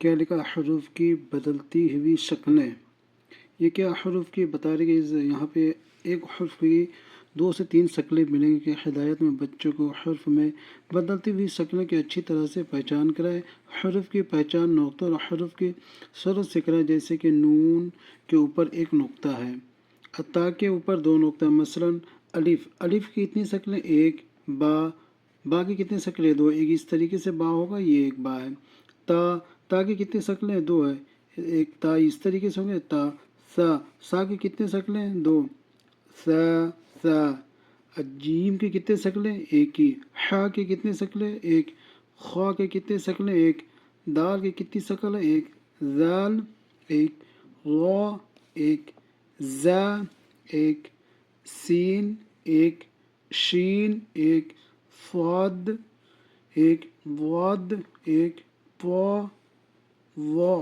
کیا لکھا؟ حروف کی بدلتی ہوئی شکلیں. یہ کیا حروف کی بتا رہی ہے؟ یہاں پہ ایک حرف کی 2 سے 3 شکلیں ملیں گی کہ ہدایت میں بچوں کو حرف میں بدلتی ہوئی شکلوں کی اچھی طرح سے پہچان کرائے. حروف کی پہچان نقطوں اور حروف کی صورت سے کرائے، جیسے کہ نون کے اوپر ایک نقطہ ہے، تا کے اوپر 2 نقطہ. مثلا الف، الف کی کتنی شکلیں؟ 1. با کی کتنی شکلیں؟ 2. ایک اس طریقے سے با ہوگا، یہ ایک با ہے. تا کی کتنی شکلیں؟ 2 ہے. ایک تا اس طریقے سے ہوں گے تا. سا کی کتنی شکلیں؟ 2. سا. جیم کی کتنی شکلیں؟ 1 ہی. حا کی کتنی شکلیں؟ 1. خا کی کتنی شکلیں؟ 1. دال کی کتنی شکل ہے؟ 1. زال 1. غا 1. زا 1. سین 1. شین 1. صاد 1. ضاد 1. طا وا